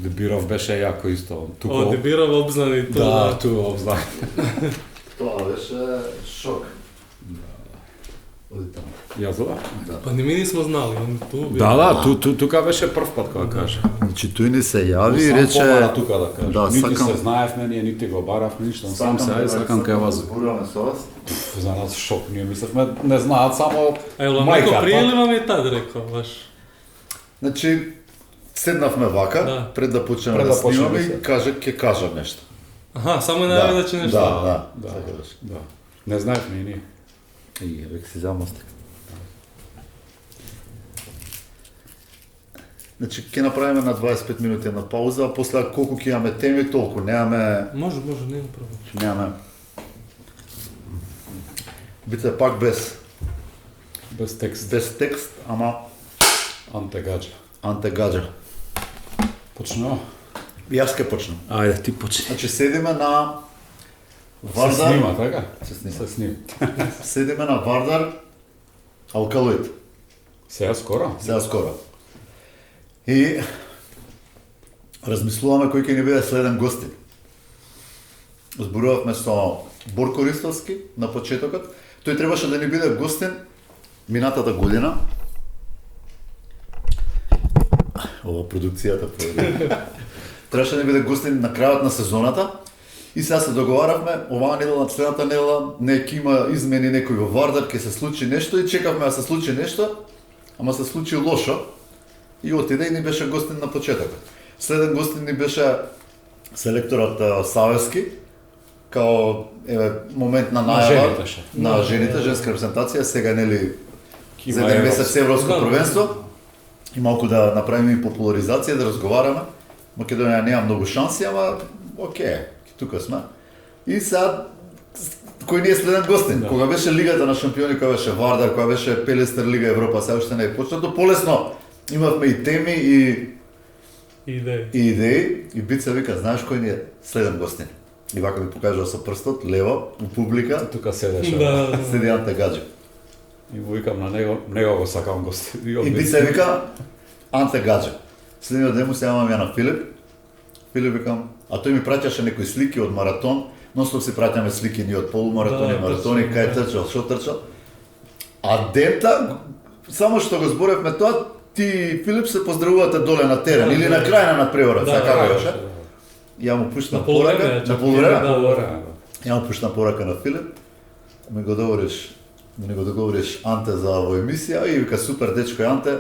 Дебиров беше јако исто. О, Дебиров обзнани ту. Да, ту обзнани. Тоа беше шок. Оди таму. Ја зова? Па не ми нисмо знали, он ту бил. Да, тука беше прв пат кога кажа. Значи тој не се јави и рече... Сам тука да кажа. Да, нити сакам... се знаевме, ние нити го баравме ништо. Сам се ај сакам кај вас. Зборуваме со вас. За нас шок, ние мислевме, не знаат само Ело, мајка. неко прije или вам е тад рекao, баш? Значи, седнавме вака, Да. пред да почнеме Пред да да почнеме снимаме се. и каже, ќе кажам нешто. Аха, само најави да ќе нешто. Да. Така беше. Да. Не знаевме и ние. И век си замостик. Значи, ќе направиме на 25 минути една пауза, а после колку ќе имаме теми, толку. Немаме... Може, нема проблем. Немаме... Бице пак без Без текст. текст, ама Анте Гаджа. Анте Гаджа. Почнемо. И јас ќе почнам. Ајде, ти почни. Значи, седиме на Се Вардар... снима, така? Се снима. Се снима. Седиме на Вардар Алкалоид. Сега скоро? Сега скоро. И размислуваме кој ќе ни биде следен гостин. Зборувавме со Борко Ристовски на почетокот. Тој требаше да ни биде гостин минатата година. Ова продукцијата требаше да ни биде гостин на крајот на сезоната. И сега се договаравме, оваа недела, следната недела, ќе има измени некој во Вардар, ќе се случи нешто и чекавме да се случи нешто, ама се случи лошо. И отиде и ни беше гостин на почетокот. Следен гостин ни беше селекторот Савески, као момент на најава на жените, женска репрезентација, сега нели за еден месец европско првенство. И малку да направиме и популаризација, да разговараме. Македонија нема многу шанси, ама окей, тука сме. И сега кој ни е следен гостин? Да. Кога беше Лигата на шампиони, кога беше Вардар, кога беше Пелестер Лига Европа, сега уште не е почнато, полесно имавме и теми и идеи. И Бица вика, знаеш кој ни е следен гостин? И вака ми покажува со прстот, лево, у публика, Тука седеше. Да. седи Анте Гаджа. И му викам на него го сакам гости. И Бица вика, Анте Гаджа. Следниот ден му се јавам ја на Филип. Филип викам, а тој ми праќаше некои слики од маратон, ностоп си праќаме слики ни од полумаратони, маратони, кај трчал, шо трчал. А дента, само што го зборевме тоа, ти и Филип се поздравувате доле на терен или на крај на надпреварот, така беше. Ја му пуштам порака, на полувреме. Ја му пуштам порака на Филип. Да ми го договориш Анте за оваа емисија и вика супер дечко Анте.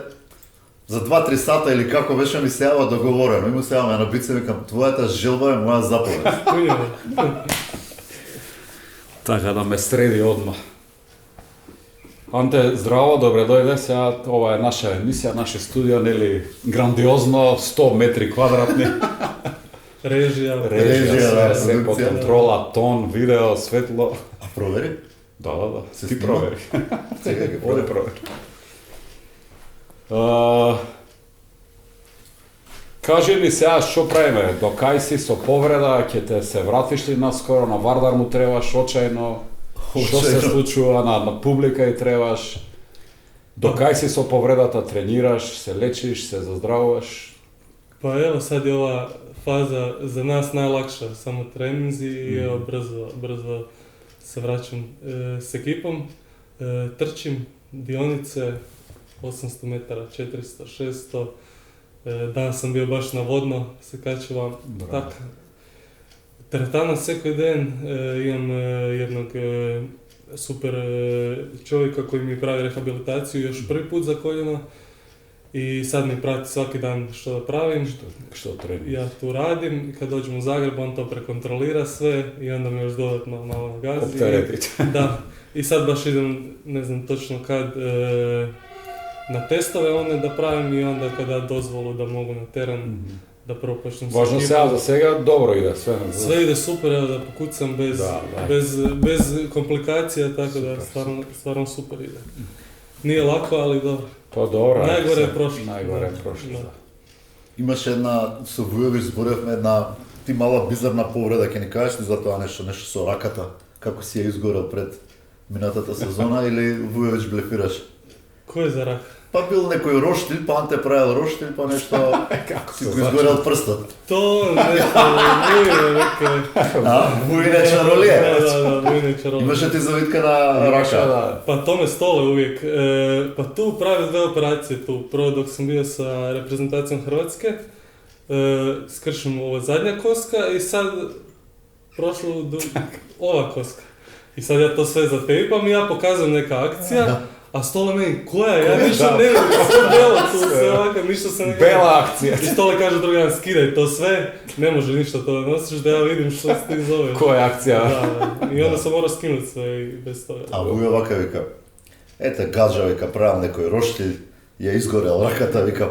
За 2-3 сата или како беше ми се јава договорено. И му се јаваме на Бице, викам твојата желба е моја заповед. Така да ме среди одма. Анте, здраво, добре дојде. Сега ова е наша емисија, наше студио, нели грандиозно, 100 метри квадратни. Режија, се под контрола, тон, видео, светло. А провери? Да. Се Ти снима? провери. Сега ги Оде провери. провери. Кажи ни сега што правиме, до кај си со повреда, ќе те се вратиш ли наскоро, на Вардар му требаш очајно, што се случува на публика и требаш, до кај си со повредата, тренираш, се лечиш, се заздравуваш? Па ево сад е ова фаза за нас најлакша, само тренинзи и ево брзо се враќам с екипом, трчим дионице 800 метара, 400, 600. Данас сам био баш на водно, се качувам така. Теретана секој ден, имам едног супер човека кој ми прави рехабилитацију још први пут за колено и сад ми прати сваки дан што да правим. Што тренираш? Ја ту радим и кад доđem у Загреб он то преконтролира све и onda ми још додатно мало нагази. Оптеретить. Да, и сад баш идем, не знам точно кад, на тестове оне да правим и onda kada дозволу да могу на терен да прво почнем со Важно сега, за сега добро иде све. Све иде супер, ево да покуцам без компликација, така да стварно супер иде. Nije лако, али добро. Па добро. Најгоре е прошло. Најгоре е прошло, да. Имаше една, со Вујович зборевме една ти мала бизарна повреда, ќе ни кажеш ли за тоа нешто со раката, како си ја изгорел пред минатата сезона или Вујович блефираш? Кој е за рак? Pa bil nekoj roštilj, pa Ante pravil roštilj, pa nešto Kako si to go znači? izgorel prstot. To neke... Ujne čarolije. Da, vujne čarolije. Imaš li ti zavitka na raka? Da. Pa to me stole uvijek. Pa tu pravi dve operacije tu. Prvo dok sam bio sa reprezentacijom Hrvatske, skršim ova zadnja koska i sad ova koska. I sad ja to sve zatepam i ja pokazujem neka akcija, a Stole meni, koja je? Ja ništa ne vidim, sve belo tu, sve ovako, ništa se ne Bela akcija. I Stole kaže drugi dan, skidaj to sve, ne može ništa to nosiš da ja vidim što se ti zove. Koja je akcija? Da. I onda sam morao skinuti sve i bez toga. A Vujo ovaka vika, ete gađa vika pravil nekoj roštilj, je izgorel rakata vika,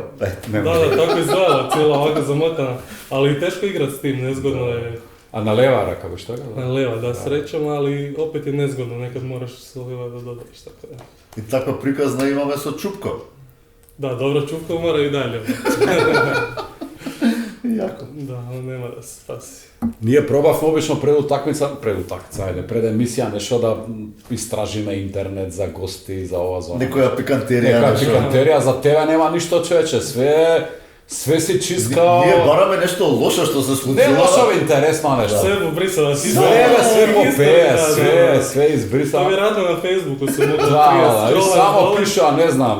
Da, tako izgleda, cijela ovako zamotana, ali teško igrat s tim, nezgodno je. A na levara kako što ga? Na leva, da, srećom, ali opet je nezgodno, nekad moraš sa leva da dodaš, tako da. I takva prikazna imame so Čupko. Da, dobro čupko mora i dalje. Jako. Da, on nema da se spasi. Nije probав obično pred utakmica, ajde, pred emisija nešto da istražime internet za gosti, za ova zona. Nekoja pikanterija. Neka nešto. pikanterija, za tebe nema ništa čoveče, sve si čiskao. Nije barame nešto loše što se slučilo. Ne lošo interesno nešto. Sve pobrisala, Sve popeje, sve To izbrisao. vjerojatno na Facebooku se mogu Da, i samo piše, ne znam,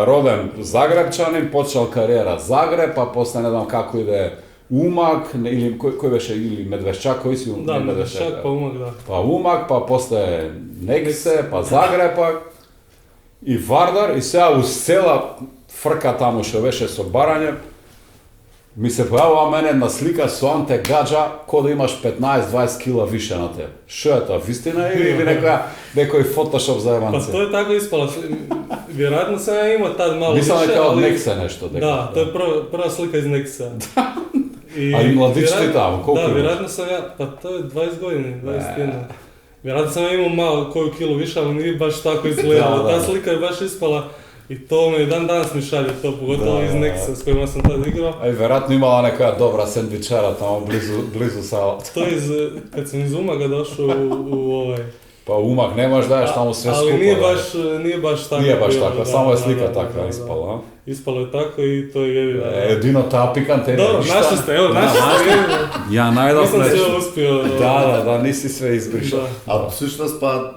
roden Zagrebčanin, počeo karijera Zagreb, pa poslije ne znam kako ide Umag, ili koji veše, ili Medveščak, koji si Da, Medveščak, pa Umag, da. Pa Umag, pa poslije Nekse, pa Zagrepak i Vardar i sve uz sela frka tamo što veše s Baranjem. Mi se pojavila mene na slika su Ante Gađa, ko da imaš 15-20 kila više na tebe. Što je to, istina ili nekoj Photoshop za Pa Evance? to je tako ispalo. Vjerojatno sam ja imao tad malo Nisam više, neka od ali... Nekse nešto. Da, to je prva slika iz Neksa. A i mladić ti tamo, koliko Da, imaš? vjerojatno sam ja, pa to je 20 godina, 21. Vjerojatno sam ja imao malo koju kilu više, ali nije baš tako izgledalo. Da. Ta slika je baš ispala i to me dan danas mi šalje to, pogotovo Da. iz Neksa s kojima sam tad igrao. A i vjerojatno imala neka dobra sendvičara tamo blizu sala. To je kad sam iz Umaga došao u ovaj... Pa Umag nemaš daješ tamo sve skupa. Ali nije baš tako. Nije baš bilo, tako, da, samo je da, slika da, takva da, ispala. a? Ispalo je tako i to je jedino. Jedino ta pikanterija. Dobro, ništa. našli ste, evo, našli ste. Ja najdal Nisam nešto. sve uspio. Da, nisi sve izbrišao. Da. А всъщност па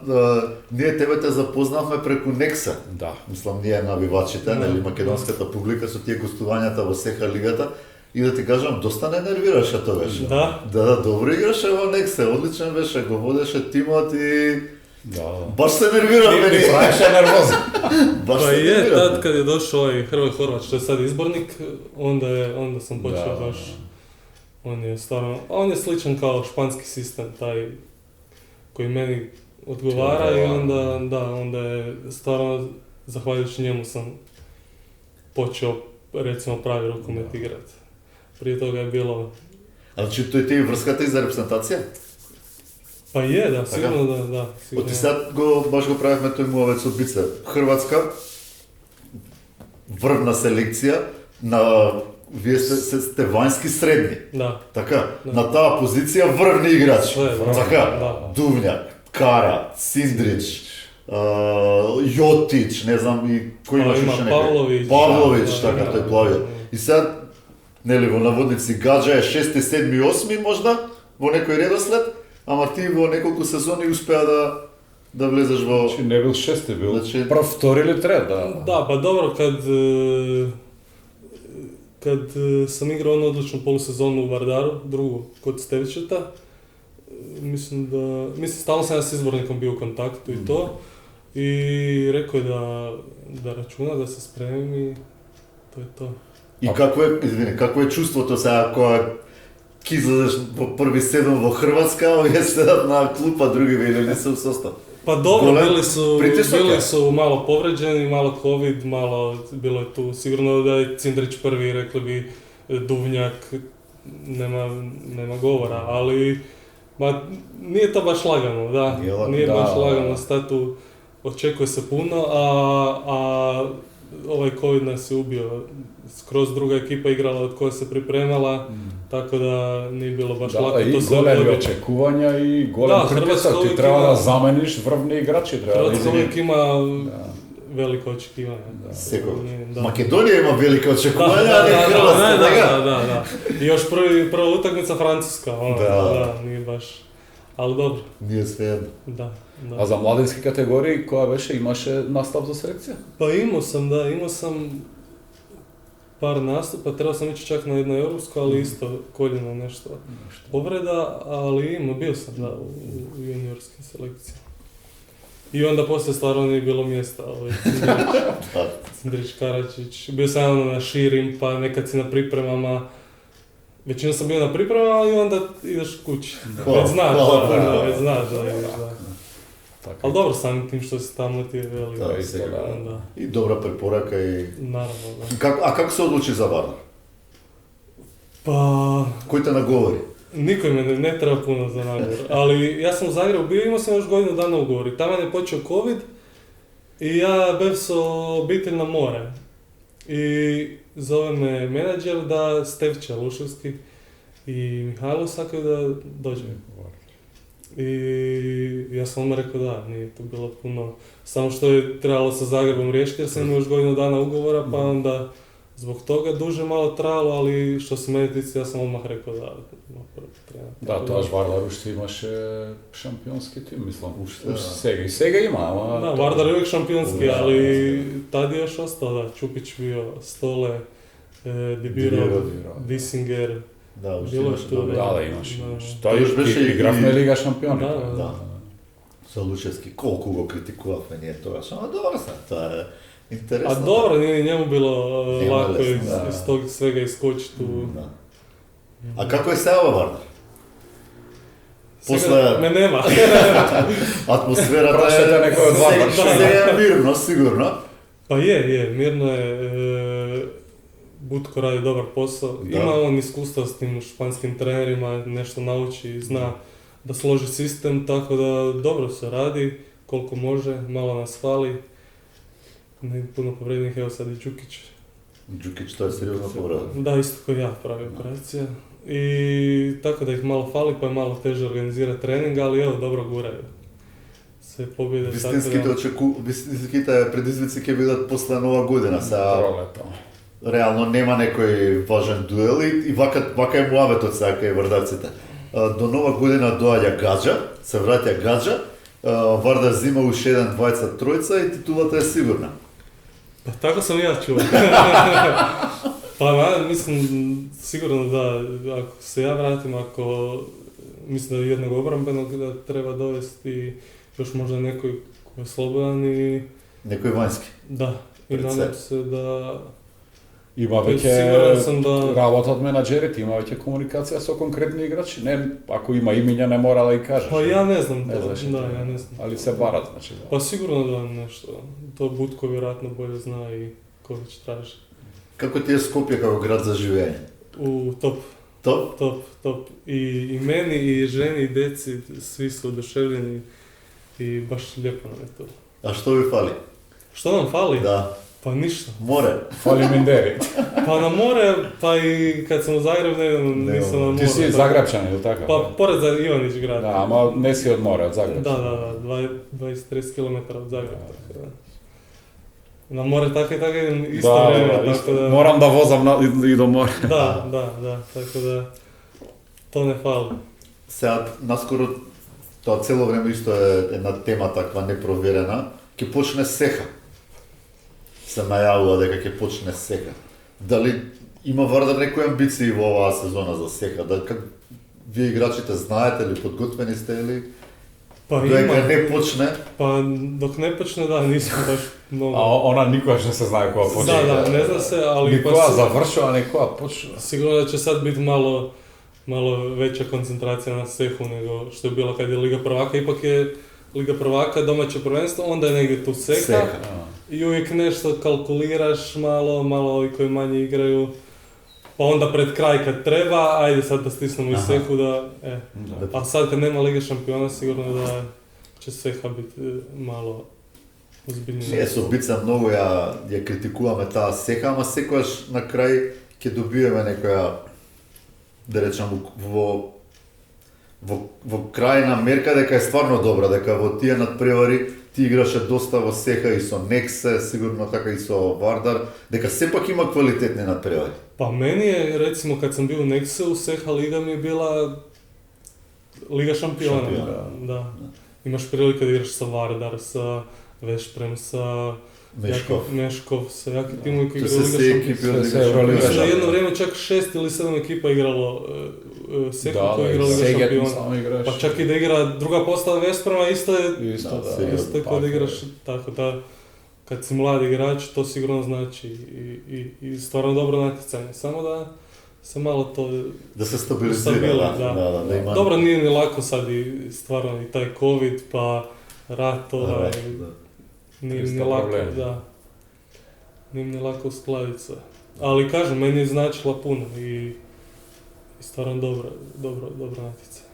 ние тебе те запознавме преку Некса. Да. Мислам ние навивачите, нели македонската публика со тие гостувањата во СХ лигата. И да ти кажам, доста не нервираше тогаш. Да. Да, добро играше во Некса, одличен беше, го водеше тимот и Da. баш се нервираме Ti ние. praviše nervozno. Баш Pa се je, нервираме. tad kad je došao ovaj Hrvoje Horvat, što je sad izbornik, onda sam počeo Da. baš, on je stvarno, on je sličan kao španski sistem, taj koji meni odgovara i onda je stvarno, zahvaljujući njemu sam počeo, recimo, pravi rukomet igrati. Prije toga je bilo, Значи тој ти врската и за репрезентација? pa je, da, sigurno da. Sigurno. Оти сега баш го правихме тој муавец од Бице. Хрватска врвна селекција на вие сте вањски средни. Da, Така, Да. на таа позиција врвни играч. Све, да. Така, Да. Дувњак, Кара, Синдрич, Јотич, не знам и кој имаш има уште некој. Павловиќ. Павловиќ, Да, така, да, тој да, плавиот. да. И сега, нели, во наводници Гаджа е 6, 7, 8 можда, во некој редослед, ама ти во неколку сезони успеа да влезеш во... Znači ne bil šesti, bil Znači- prv, vtori ili tret, da. Da, pa dobro, kad sam igrao onu odličnu polusezonu u Vardaru, drugu kod Stevičeta, mislim, stalno sam ja s izbornikom bio u kontaktu i to, i rekao je da računa, da se spremim i to je to. И какво е чувството сега кога ќе излезеш во први 7 во Хрватска, а овие седат на клупа, други или не се у состав? Pa dobro, Golem pritisak je. bili su malo povređeni, malo covid, malo bilo je tu sigurno da je Cindrić prvi, rekli bi Duvnjak, nema govora, ali nije to baš lagano, da, Nije lagano, nije da, baš da. lagano statu, očekuje se puno, a ovaj covid nas je ubio, skroz druga ekipa igrala od koje se pripremala, tako da nije bilo baš lako. Da, i to se golemi odvodi. očekuvanja i golem Da, pritisak, Hrvatska ti uvijek treba ima- da zameniš vrvni igrači, treba da Hrvatska uvijek ima velika očekivanja. Sigurno. Da. Makedonija ima velike očekivanja, a ne Da, Hrvatska. da. I još prva utakmica Francuska, Da. nije baš, ali dobro, Nije svejedno. da. A za mladinski kategoriji koja veše imаше nastav za selekcija? Pa imao sam par nastupa, trebao sam ići čak na jedno europsko, ali isto koljeno nešto povreda, ali bio sam u juniorskim selekcijama. I onda poslije stvarno nije bilo mjesta, Cindrić Karačić, bio sam na širim, pa nekad si na pripremama, većinom sam bio na pripremama i onda ideš kući. Već znaš da ideš, da. Ali dobro samim tim što si tamo ti je veliko. Da. I dobra preporaka i... Naravno, da. A kako se odluči za Vardar? Pa... Koji te nagovori? Niko me ne treba puno za nagovor, ali ja sam u Zagrebu bio, imao sam još godinu dana ugovor i tamo je počeo COVID i ja bevso obitelj na more. I zove me menadžer da Stevča Luševski i Mihajlo sakaju da dođe. I ja sam odmah rekao da, nije to bilo puno, samo što je trebalo sa Zagrebom riješiti jer sam imao još godinu dana ugovora, pa onda zbog toga duže malo trajalo, ali što se mene tiče, ja sam odmah rekao da treba. Da, to až Vardar už ti imaš šampionski tim, mislim, Sega ima, ama... Da, Vardar je uvijek šampionski, ali tad je još ostao, da, Čupić bio, Stole, Dibirov, Disinger, Da, bilo je tu, Da, imaš. To To još je беше i igrafna Liga šampioni. Da. Sa Lučevski, koliko go kritikuvao, nije to, samo dobro sam, to je interesno. A dobro, nije njemu bilo lako lesno, iz tog svega iskočiti tu. Da. A kako je Sava Vardar? Me nema. Atmosfera Prosvjeta je neko od Vardar. sve je mirno, sigurno. Pa je, mirno je. Butko radi dobar posao. Da. Ima on iskustva s tim španskim trenerima, nešto nauči, zna da složi sistem, tako da dobro se radi, koliko može, malo nas fali. Ne puno povrednih, evo sad i Đukić. Đukić, to je seriozna povreda. Da, isto kao ja pravi operacija. I tako da ih malo fali, pa je malo teže organizirati trening, ali evo, dobro guraju. Sve pobjede, Вистинските предизвици ќе бидат после Нова година. Пролето. Реално нема некој важен дуел и вака е муаветот сега кај вардарците. До Нова година доаѓа Гаджа, се враќа Гаджа, Вардар зима уште еден двајца тројца и титулата е сигурна. Pa tako sam ja čuo. Pa mislim, sigurno da, ako se ja vratim, mislim da jednog obrambenog da treba dovesti još možda nekoj ko je slobodan i... Некој вањски. Da, i nadam se da... Има Сигурен съм веќе работат менаџерите, има веќе комуникација со конкретни играчи. Не, ако има имиња не мора да ги кажеш. Pa ja ne znam Ne to, znaš da, to. ja ne znam. Ali se bara, znači. Da. Pa sigurno da nešto, to Butko vjerojatno bolje zna i ko već traži. Како ти е Скопје како град за живење? U top, Топ? top. I meni, i ženi, i deci, svi su oduševljeni i baš lijepo nam je to. А што ви фали? Što nam fali? Да, Pa ništa. море. Фали Миндери. Pa na more, pa i kad sam u Zagrebu, nisam na moru. Ti si tako. Zagrepčanin, ili tako? Pa pored za Ivanić grad. Da, ама не си од море, од Загреб. Da, 20-30 km od Zagreba. Tako da. Na more tako i tako idem isto vrijeme, tako da... Морам да возам и до море. Da, tako da to ne fali. Сега, наскоро, тоа цело време исто е една тема таква непроверена, ќе почне сеха. Се најавува дека ќе почне сеха. Дали има Вардар некои амбиции во оваа сезона за сеха? Вие играчите знаете ли, подготвени сте ли? Pa Додека ima, не почне, pa dok ne počne da nisam baš mnogo. А она никогаш не се знае кога почне. Da, ne zna se, ali Никога завршува, никога почне. sigurno da će sad biti malo veća koncentracija na sehu nego što je bilo kad je Liga prvaka. Ipak je Liga prvaka domaće prvenstvo, onda je negdje tu seha. I uvijek nešto kalkuliraš malo ovi koji manje igraju. Pa onda pred kraj kad treba, ajde sad da stisnemo i sehu da... A sad kad nema Lige šampiona, sigurno da će seha biti malo ozbiljnije. не со бица многу ја критикуваме таа сеха, ама секогаш на крај ќе добиеме некоја, да речам, во во крајна мерка дека е стварно добра, дека во тие надпревари ти играше доста во Сеха и со Нексе, сигурно така и со Вардар, дека сепак има квалитетни надпревари. Pa meni je, recimo, kad sam bio u Nexu, Seha Liga mi je bila Liga šampiona. Da. Imaš prilike da igraš sa Vardar, sa Vešprem, sa Meškov, sa jaki timovi koji igraju Liga šampiona. Mislim da jedno vrijeme čak 6 ili 7 ekipa igralo Seha koji igrala Liga šampiona. Pa čak i da igra druga postava Vesprema, isto je kao da igraš tako da kad si mlad igrač, to sigurno znači i stvarno dobro natjecanje. Samo da se malo to da se stabilizira, da ima. Dobro, nije ni lako sad i stvarno i taj COVID, pa rat, nije ni lako, da. Nije ni lako uskladiti sve. Ali kažem, meni je značila puno i stvarno dobro natjecanje.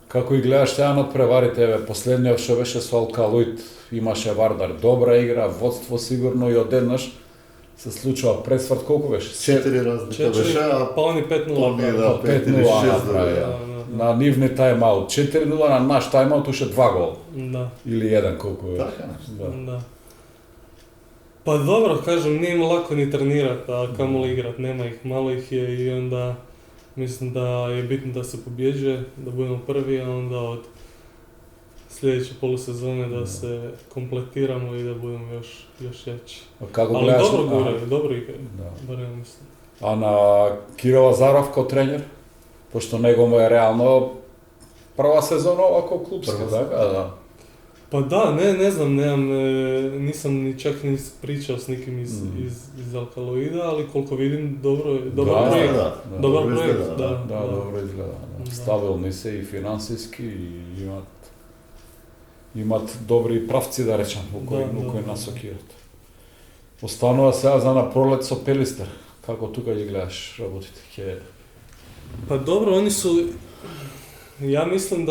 Како и гледаш таа надпревари тебе, последниот што беше со Алкалуит, имаше Вардар добра игра, водство сигурно и одеднаш се случува пресврт, колку беше? 4 разлика беше, па они 5-0. 5-0 направи. На нивни тајмаут 4-0, на наш тајмаут уште 2 гол. Да. Или 1, колку е. Така нешто. Да. Pa dobro, kažem, nije im lako ni trenirat, a kamoli igrat, nema ih, malo ih je i onda mislim da je bitno da se pobjeđuje, da budemo prvi, a onda od sljedeće polusezone da se kompletiramo i da budemo još jači. Ali dobro igraju, bar ja mislim. A na Kiro Lazarov kao trener? Pošto nego mu je realno prva sezona ovako klubska, tako da? Pa da, ne znam, nisam ni čak ni pričao s nikim iz Alkaloida, ali koliko vidim, dobar projekt. Dobro izgleda. Stabilni se i finansijski i имат добри правци, да речам, во кои насокираат. Останува сега за на пролет со Пелистер. Како тука ги гледаш работите? Pa dobro, oni su, ja mislim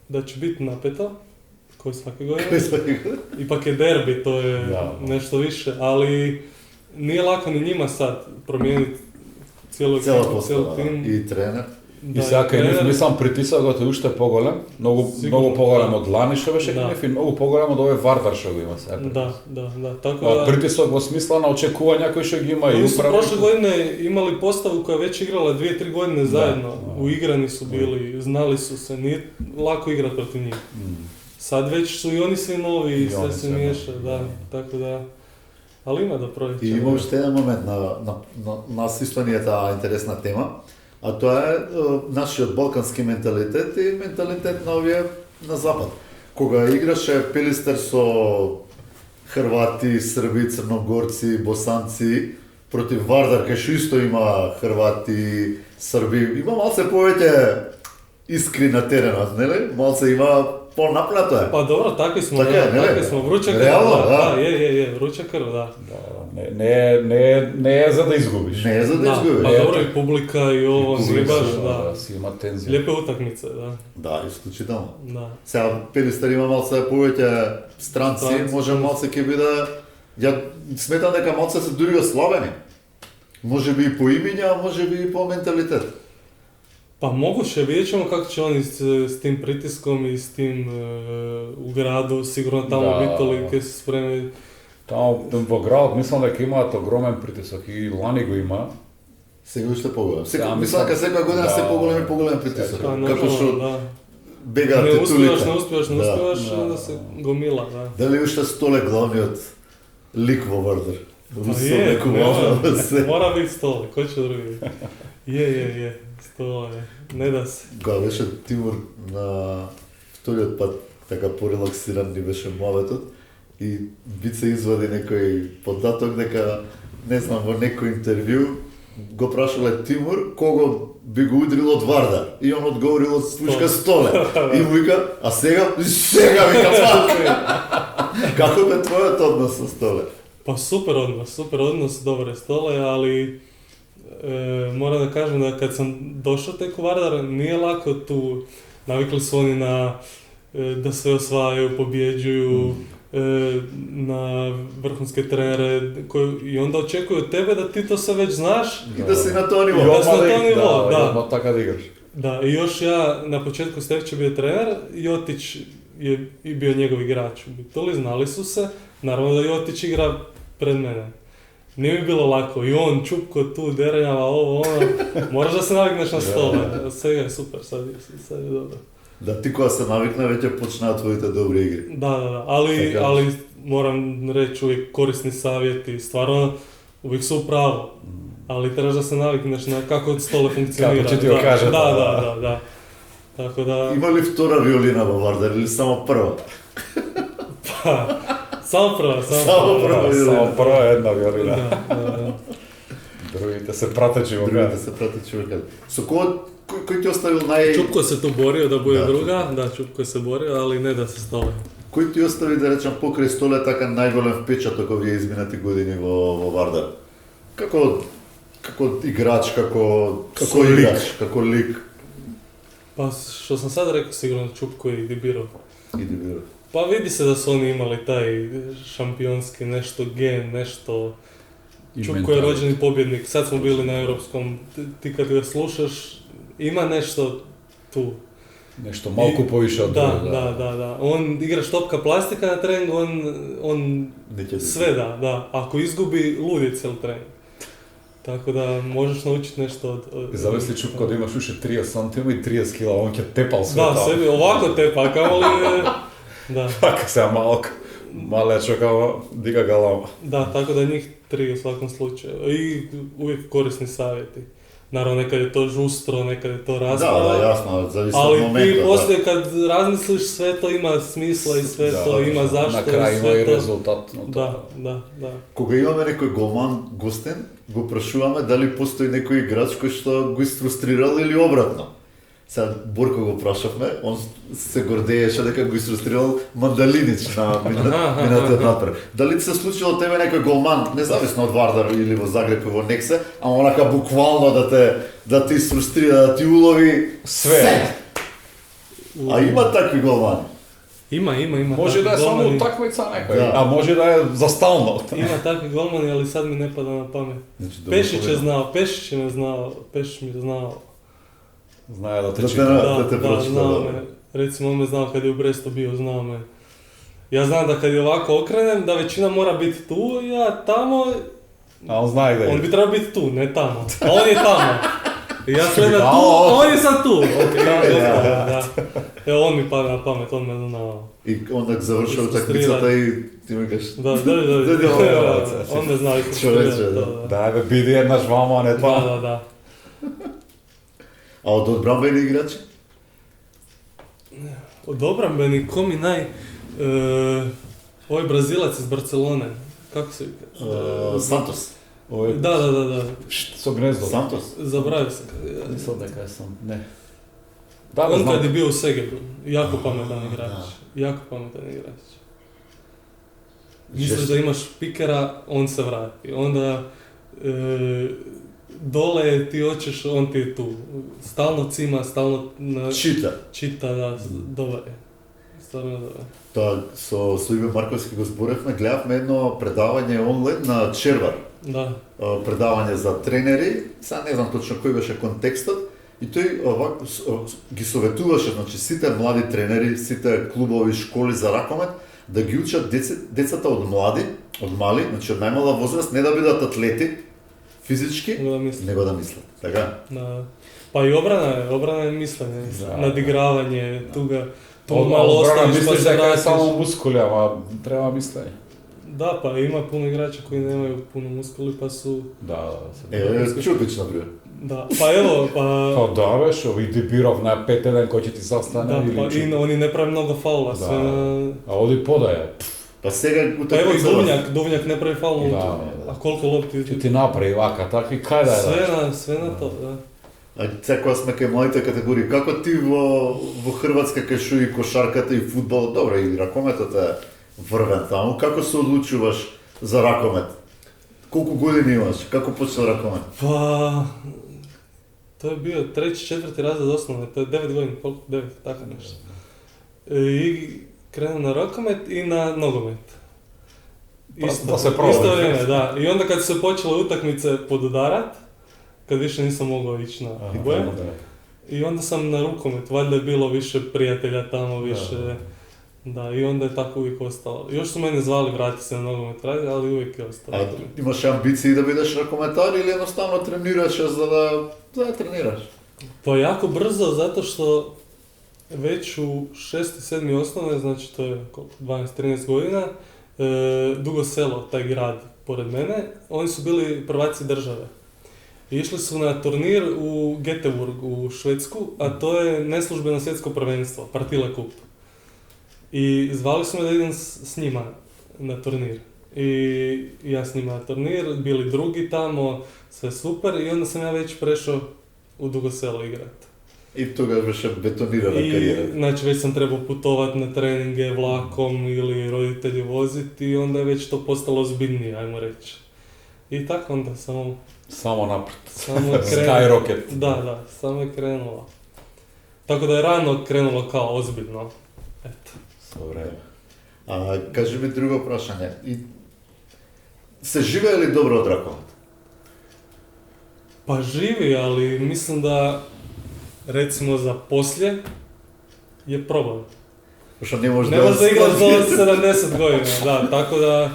da će biti napeto, kao svake godine. Ipak je derbi, to je nešto više, ali nije lako ni njima sad promijeniti cijelu tim. I trener. И сега кај мислам притисокот е уште поголем, многу поголем од лани што беше кај нив и многу поголем од овој Вардар што го има сега. Да, tako da... Притисок во смисла на очекувања кои што ги има и управа. Oni su prošle godine imali postavu koja je već igrala 2-3 godine zajedno, uigrani su bili, znali su se, nije lako igrati protiv njih. Sad već su i oni svi novi i sve se miješa, tako da... Ali ima da prođe. И има уште еден момент на нас исто ни е таа интересна тема. А тоа е нашиот балкански менталитет и менталитет на овие на запад. Кога играше Пелистер со Хрвати, Срби, Црногорци, Босанци против Вардар, кај што исто има Хрвати, Срби, има малце повеќе искри на теренот, нели? Малце има по-напнато е. Pa dobro, takvi smo, vruća krv, vruća krv, da. Не е за да изгубиш. Не е за да изгубиш. Pa dobro, и публика и ovo, не baš, da. Си има тензија. Лепе утакмица, да. Да, исклучително. Да. Сега Пелистер има малце повеќе странци, може малце ќе биде... Ја сметам дека малце се дури ослабени. Може би и по имиња, може би и по менталитет. Pa moguće, vidjet ćemo kako će oni s tim pritiskom i s tim u gradu, sigurno tamo bitolike su spremni. Tamo во градот мислам дека имаат огромен притисок и лани го има. Сега уште поголем. Мислам дека секоја година се поголем притисок. Како што бегаат титулите. Не успеваш, да се гомила, да. Дали уште Столе главниот лик во Вардар? Мора бити Столе, кој ќе други? Je, Stole, ne da se. Кога беше Тимур на вториот пат, така порелаксиран ни беше муабетот и Бице извади некој податок дека, не знам, во некој интервју го прашале Тимур кого би го удрил од Вардар и он одговорил од случка Столе. И му вика, а сега вика како бе твојот однос со Столе? Pa super odnos, dobre Stole, ali moram da kažem da kad sam došao tek u Vardar, nije lako tu, navikli su oni da sve osvajaju, pobjeđuju, na vrhunske trenere i onda očekuju od tebe da ti to sve već znaš. I da si na to nivo. Da, така да играш. Da, i još ja, na početku Stefče bio trener, Jotić je i bio njegov igrač u Bitoli, znali su se, naravno da Jotić igra pred mene. Nije mi bilo lako, i on čupko tu, derenjava, ovo, ono, moraš da se navikneš na stole. Sve je super, sad je dobro. Da ti koja se navikne, već je počne tvojite dobre igre. Da, ali moram reći uvijek korisni savjeti, stvarno uvijek su u pravu. Ali trebaš da se navikneš na kako stole funkcionira. Kako će ti okaže. Da. Tako da... Ima li vtora violina u Vardar ili samo prva? Pa, samo prva. Samo prva jedna violina. Da. Drugite se prateći vokal. Koji ti ostavil naj... Čupko se tu borio da bude Da, druga, da, Čupko se borio, ali ne da se stole. Koji ti ostavi, da rečem, pokraj stole така најголем впечаток овие изминати години во Вардар? Како играч, како соиграч, како лик? Pa što sam sad rekao, sigurno Čupko i Dibirov. Иди биро. Pa vidi se da su oni imali taj šampionski nešto gen, nešto... Čupko je rođeni pobjednik, sad smo bili na europskom, ti kad ga slušaš, ima nešto tu. Nešto malko poviše od druga. Da. On igra štopka plastika na treningu, on sve da. Ako izgubi, lud je cijel trening. Tako da možeš naučiti nešto od... Zamisli Čupko da imaš više 30 cm i 30 kg, on je tepal sve da, tamo. sebi ovako tepa, kao li... Da. Kako se ja malečo kao diga galama. Da, tako da njih 3 u svakom slučaju. I uvijek korisni savjeti. Naravno, nekad je to žustro, nekad je to rasprava. Da, jasno, zavisi od ali momenta. Ali ti poslije kad razmisliš, sve to ima smisla i sve to ima zašto. Na kraju ima i rezultat. Da. Кога имаме некој голман гостен, го прашуваме дали постои некој играч кој што го изфрустрирал или обратно. Сега Борко го прашавме, он се гордееше дека го изфрустрирал Мандалинич на минатиот натпред. Дали ти се случило тебе некој голман, независно од Вардар или во Загреб и во Нексе, а онака буквално да те изфрустрира, да ти улови Sve. А има такви голмани. Има. Може да е само golmani. utakmica nekoj, Da. a može da je za stalno. Ima takvi golmani, ali sad mi ne pada na pamet. Значи, Pešić mi je znao. Znaje da te Da čita. te Da, pročita, znao dobro. me. Recimo, on me znao kad je u Brestu bio, znao me. Ja znam da kad je ovako okrenem, da većina mora biti tu, ja tamo, A on zna gdje on je. bi trebao biti tu, ne tamo. A on je tamo. I ja gledam tu, A, a on je sad tu. Ja. Evo, on mi pada na pamet, on me znao. И onda завршува утакмицата и ти ми кажеш Da. On me zna i Čoveče, da. Daj be, bidi jedna žvama, a ne dva. Da. А од одбранбени играчи? Od obrambeni, ko mi ovaj Brazilac iz Barcelone, kako se... Сантос. Da. So gnezdo. Сантос? Zaboravio sam. Mislim da kaj sam, ne. Da, On znam. kad je bio u Segebu, jako pametan igrač. Misliš da imaš pikera, on se vrati. Onda dole ti hoćeš, on ti je tu. Stalno cima, stalno čita, da, dobar je. Stvarno dobar. Тоа со Име Марковски го зборевме, гледавме едно предавање онлайн на Червар. Da. Предавање за тренери, сега не знам точно кој беше контекстот, и тој овако ги советуваше, значи сите млади тренери, сите клубови, школи за ракомет, да ги учат децата од мали, значи од најмала возраст, не да бидат атлети физички, него да мислат. Така? Da. Pa i obrana je mislenje, Da. nadigravanje, tu Od malo odbrana ostaviš pa misliš se da je vratiš. samo muskuli, a treba mislenje. Da, pa ima puno igrača koji nemaju puno muskuli pa su... Da. Čupić, например. Da, pa evo, Kao da veš, ovi Dibirov na 5-1 ko će ti sastane da, ili pa Čupić. i oni ne pravi mnogo faula, Da. sve na... A ovdje podaje. Па сега Pa evo i Duvnjak ne pravi faul, Da. a koliko lopti... Će ti napravi ovaka, takvi, kaj da je daš? Sve na to, da. А сега кога сме кај моите категории, како ти во Хрватска кај шо и кошарката и фудбал, добро, и ракометот е врвен таму, како се одлучуваш за ракомет? Колку години имаш? Како почна ракомет? Pa... To je bio 3. 4. razred osnovne, to je 9 godina, koliko? 9, tako nešto. I krenuo na rokomet i na nogomet. Pa se probali. Isto vrijeme, da. I onda kad su se počele utakmice podudarat, kad više nisam mogao ići na boje, I onda sam na rukomet, valjda je bilo više prijatelja tamo, više... Da, i onda je tako uvijek ostalo. Još su mene zvali vrati se na nogomet raditi, ali uvijek je ostalo. A imaš ambicije da budeš rakometar ili jednostavno treniraš da treniraš? Pa jako brzo, zato što već u 6. 7. osnovne, znači to je 12-13 godina, Dugo Selo, taj grad pored mene, oni su bili prvaci države. I išli su na turnir u Göteborg u Švedsku, a to je neslužbeno svjetsko prvenstvo, Partille Cup. I zvali su me da idem s njima na turnir. I ja s njima na turnir, bili drugi tamo, sve super, i onda sam ja već prešao u Dugo Selo igrat. I toga je više betonirana karijera. Znači već sam trebao putovati na treninge vlakom ili roditelji voziti i onda je već to postalo ozbiljnije, ajmo reći. I tako onda Samo naprijed. samo je Skyrocket. Da, samo je krenulo. Tako da je rano krenulo kao ozbiljno. Eto. Dobre. A kaži mi drugo prašanje. Se žive li dobro od rakovata? Pa živi, ali mislim da recimo za poslije je problem. Pošto ne možeš Ne možeš da igraš do 70 godina, da, tako da...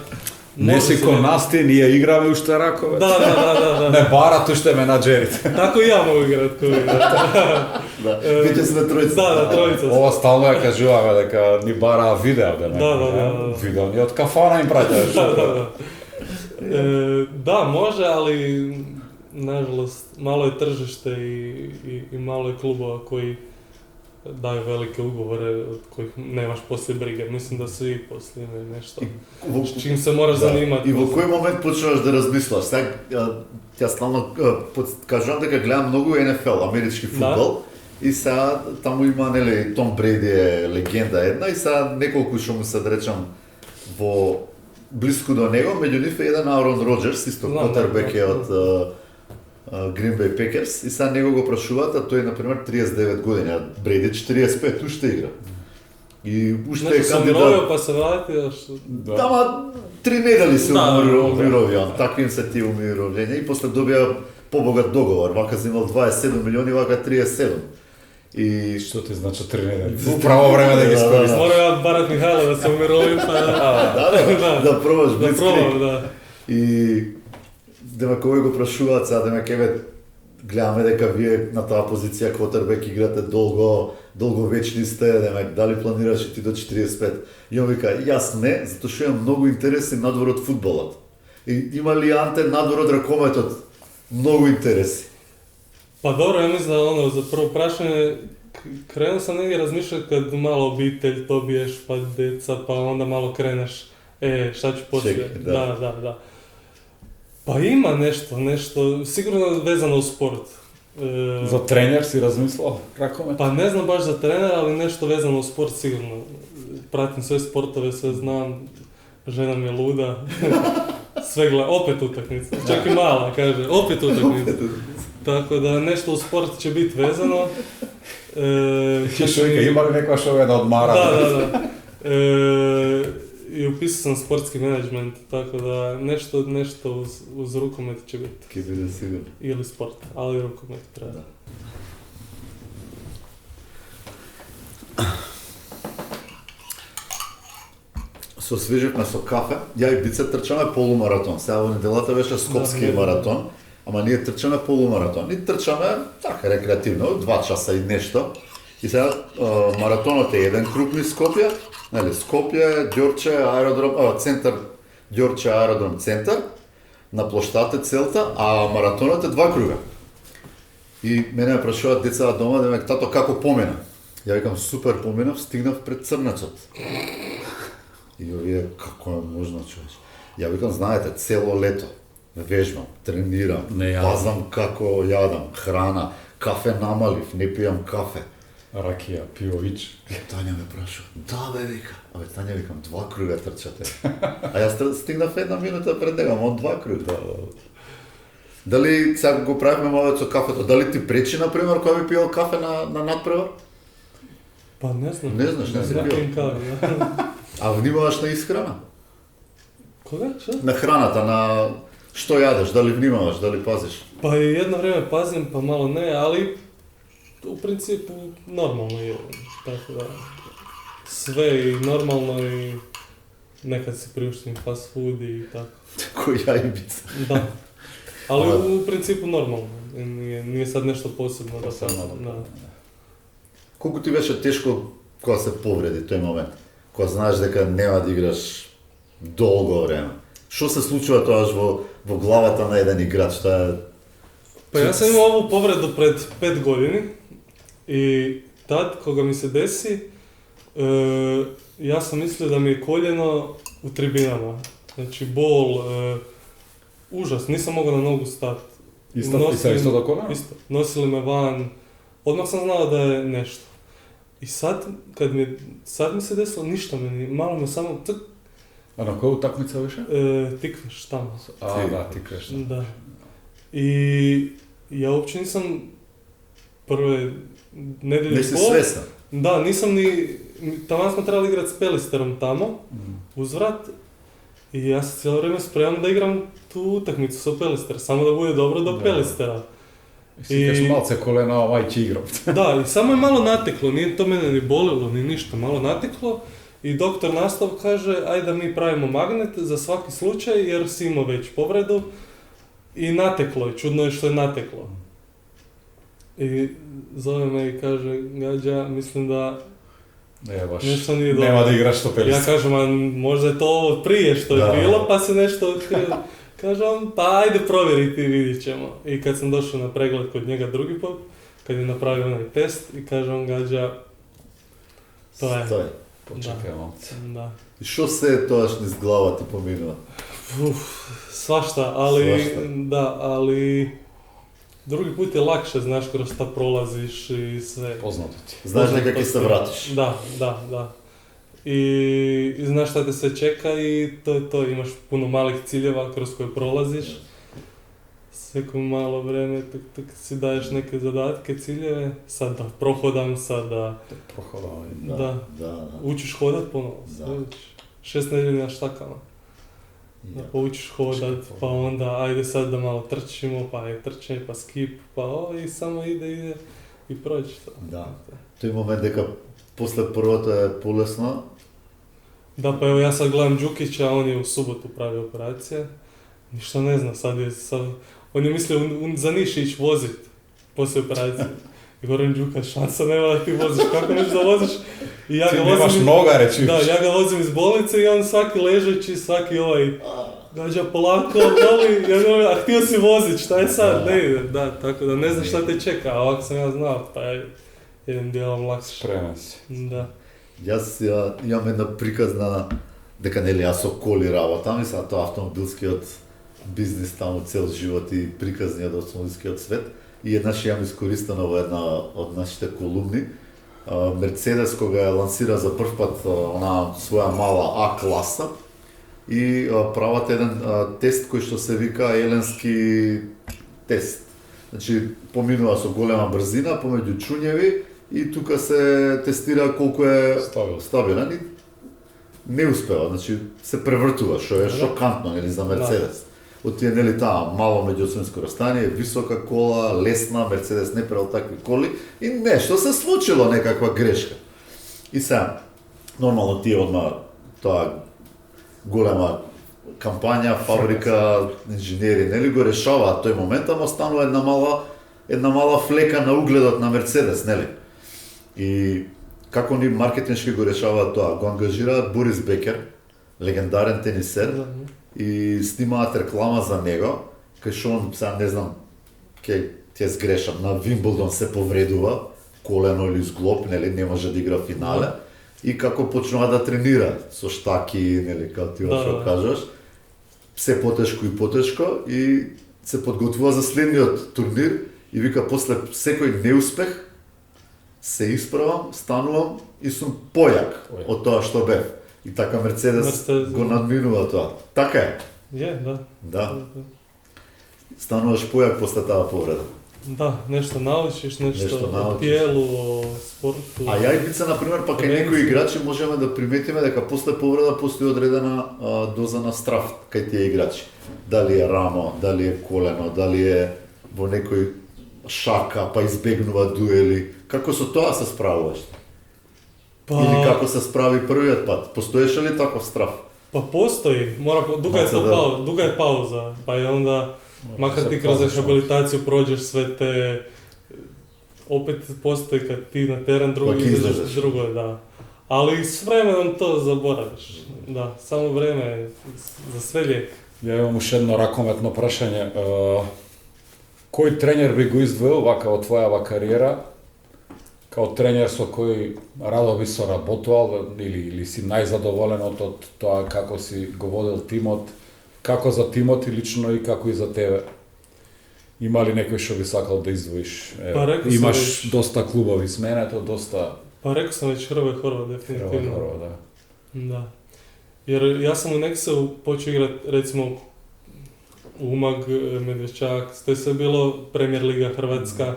Ne može si se ko ne- nas ti, nije igrame u šta rakove. Da. Ne baratu što menadžerite. Tako i ja mogu igrat tu igrat. Da, vidite se na trojicu. Da, trojica. Ова стално ја кажуваме дека ни бара видео да Да. Видео ни од кафана им праќаш. Da. Da, može, ali nažalost malo je tržište i malo je klubova koji daju velike ugovore od kojih nemaš poslije brige. Mislim da svi poslije imaju nešto s čim se moraš zanimati. И во кој момент почнуваш да размислаш? Сега, ја стално кажувам дека гледам многу НФЛ, амерички фудбал, и сега таму има, нели, Том Брейди е легенда една, и сега неколку што му се да речам во близко до него, меѓу нив е еден Арон Роджерс, исто Знам, квотербек да. е од Green Bay Packers, и сега него го прашуваат, а тој, например, 39 години, а Брейди 45, уште игра. И уште Znači е sam кандидат. mirovio pa se vratio. Ама 3 недели се Да, умирови он, такви им се тие умировлења и после добија побогат договор, вака земал 27 милиони, вака 37. И Што ти значи 3 недели? Управо време да ги искористиш. Mora ja od Barat Mihajla da se umirovim pa да пробаш da блицкриг. probam, da. И демек овој го прашуваат сега, демек еве гледаме дека вие на таа позиција квотербек играте долговечни сте, демек дали планираш и ти до 45? И он вика, јас не, затоа што имам многу интереси надвор од фудбалот. И има ли Анте надвор од ракометот многу интереси? Pa dobro, ja mislim da ono, za prvo prašanje, krenuo sam negdje razmišljati kad malo obitelj dobiješ, pa djeca, pa onda malo kreneš, šta ću poslije. Čekaj, da. Da. Pa ima nešto, sigurno vezano uz sport. За тренер си размислил ракомет? Pa ne znam baš za trenera, ali nešto vezano uz sport sigurno. Pratim sve sportove, sve znam, žena mi je luda, sve gleda, opet utakmica, čak i mala kaže, opet utakmica. Tako da nešto u sport će biti vezano. Што вика, има ли некоја што да одмара? Da. I upisao sam sportski menadžment, tako da nešto uz rukomet će biti. Ке биде сигурно. Ili sport, ali rukomet treba. Се освеживме со кафе, ја и Бице трчаме полумаратон. Сега во неделата беше скопски Да. маратон, ама ние трчаме полумаратон. И трчаме така рекреативно, 2 часа и нешто. И сега маратонот е еден круг низ Скопје, нели Скопје, Ѓорче, аеродром, центар Ѓорче аеродром центар, на плоштата целта, а маратонот е 2 круга. И мене ме прашуваат децата дома, демек тато како помина? Ја викам супер поминав, стигнав пред Црнецот. И овие, како е можно, човече? Ја викам, знаете, цело лето вежбам, тренирам, Не јадам. пазвам како јадам, храна, кафе намалив, не пијам кафе. Ракија, пиович. Тања ме прашува, да бе, вика. Абе, Тања, викам, 2 круга трчате. А јас стигнав 1 минута пред него, он 2 круга. Дали, сега го правиме мале со кафето, дали ти пречи, например, кога би пиел кафе на надпревар? Pa ne znam. Ne znaš, ne si bio. Rakim kavi, ja. А внимаваш на исхрана? Koga? Šta? На храната, на што јадеш, дали внимаваш, дали пазиш? Pa jedno vrijeme pazim, pa malo ne, ali U principu normalno je, tako da sve i normalno i nekad si priuštim fast food i tako. Ko jajibica. Da, ali u principu normalno, nije sad nešto posebno da sad, da. Колку ти беше тешко кога се повреди тој момент? Кога знаеш дека нема да играш долго време? Што се случува тоа во главата на еден играч? Тоа е... Pa ja sam imao ovu povredu pred 5 godini i tad, koga mi se desi, ja sam mislio da mi je koljeno u tribinama. Znači bol, užas, nisam mogao na nogu stati. Isto do kolena? Isto, nosili me van, odmah sam znao da je nešto. I sad mi se desilo ništa meni, malo me samo A na koju utakmica više? tikneš tamo. Da, tikneš. Da. I ja uopće nisam prve nedelje Не си свесен. Da, nisam ni, tamo smo trebali igrati s Pelisterom tamo, uzvrat. I ja se cijelo vrijeme spremam da igram tu utakmicu sa Pelister, samo da bude dobro do Pelistera. Si kaš malce kolena, ovaj će igram. Da, i samo je malo nateklo, nije to mene ni bolilo, ni ništa, malo nateklo. I doktor Nastav kaže, ajde da mi pravimo magnet za svaki slučaj, jer si imao već povredu. I nateklo je, čudno je što je nateklo. I zove me i kaže, Gađa, mislim da nešto nije dobro. Nema da igraš to Pelister. Ja kažem, a možda je to ovo prije što je bilo, pa se nešto otkrio. Kaže on, pa ajde provjeriti i vidit ćemo. I kad sam došao na pregled kod njega drugi put, kad je napravio onaj test, i kaže on, Gađa, to je. Стој. Počekaj malce. Da. И што се тоаш низ глава ти поминува? Svašta, ali drugi put je lakše, znaš, kroz šta prolaziš i sve. Poznato ti. Знаеш дека ќе се вратиш. Da. I znaš šta te sve čeka i to je to, imaš puno malih ciljeva kroz koje prolaziš. Sveko malo vreme tak si daješ neke zadatke, ciljeve, sad da prohodam, sad da učiš hodat ponovo, sve učiš. 6 nedelja na štakama. Da poučiš hodat, pa onda ajde sad da malo trčimo, pa je trčanje, pa skip, pa i samo ide i prođe to. Da. Тој момент дека после првото е полесно. Da, pa evo ja sad gledam Đukića, on je u subotu pravi operacije. Ništa ne zna, on je mislio za Niš ići vozit poslije operacije. I Goran Đuka, šansa nema da ti voziš, kako neš da voziš? I ja ti nemaš noga, reći. Da, ja ga vozim iz bolnice i on svaki ležeći, svaki Gađa polako, voli, ja govorim, a htio si vozit, šta je sad? Ne ide, da, tako da ne znam šta te čeka, a ovako sam ja znao, pa je jednim dijelom lakše. Spreman si. Da. Јас имам една приказна дека нели јас со коли работам и сега тоа автомобилскиот бизнис таму цел живот и приказниот автомобилскиот свет. И еднаш јам искористено во една од нашите колумни. Мерцедес кога ја лансира за прв пат она своја мала А класа и прават еден тест кој што се вика еленски тест. Значи поминува со голема брзина помеѓу чуњеви и тука се тестира колку е стабилен и не успева, значи се превртува, што е шокантно нели за Мерцедес. Од тие нели таа мало меѓусвенско растание, висока кола, лесна, Мерцедес не правил такви коли и нешто се случило, некаква грешка. И сега нормално тие одма тоа голема кампања, фабрика, инженери, нели го решаваат тој момент, ама останува една мала флека на угледот на Мерцедес, нели? И како ни маркетиншки го решаваат тоа? Го ангажираат Борис Бекер, легендарен тенисер, и снимаат реклама за него, кај што он, сега не знам, ќе сгрешам, на Вимблдон се повредува, колено или зглоб, нели, не може да игра финале, и како почнува да тренира со штаки, нели, како ти што кажаш, се потешко и се подготвува за следниот турнир и вика после секој неуспех се исправам, станувам и сум појак од тоа што бев. И така Мерцедес го надминува тоа. Така е. Да. Стануваш појак после таа повреда. Да, нешто научиш, нешто о тиелу, о спорту. А јајбица, например, па кај некои играчи можеме да приметиме дека после повреда постои одредена доза на страф кај тие играчи. Дали е рамо, дали е колено, дали е во некој šaka, pa izbegnuva dueli. Kako su to se spravuješ? Pa, Ili kako se spravi prvi otpad? Postoješ li takav strah? pa postoji, duga je pauza, pa je onda, makar ti kroz rehabilitaciju prođeš sve te, opet postoji kad ti na teren, drugo izađeš drugo, da. Ali s vremenom to zaboraviš, da, samo vreme je za sve lijek. Ja imam još jedno rakometno prašanje. Koji trener bi go izdvojil ovako od tvoja karijera? Kao trener so koji rado bi so работал ili si najzadovoljen od toga kako si go vodil timot, kako za timot lično i kako i za tebe? Ima li nekoj što bi sakal da izdvojiš? Imaš dosta klubovi s mene, to dosta... Pa rekao sam već Hrvoje Horvat, definitivno. Hrvoje, da. Da. Jer ja sam u Nexu počeo igrati, recimo, Umag, Medveščak, to je sve bilo Premier Liga Hrvatska,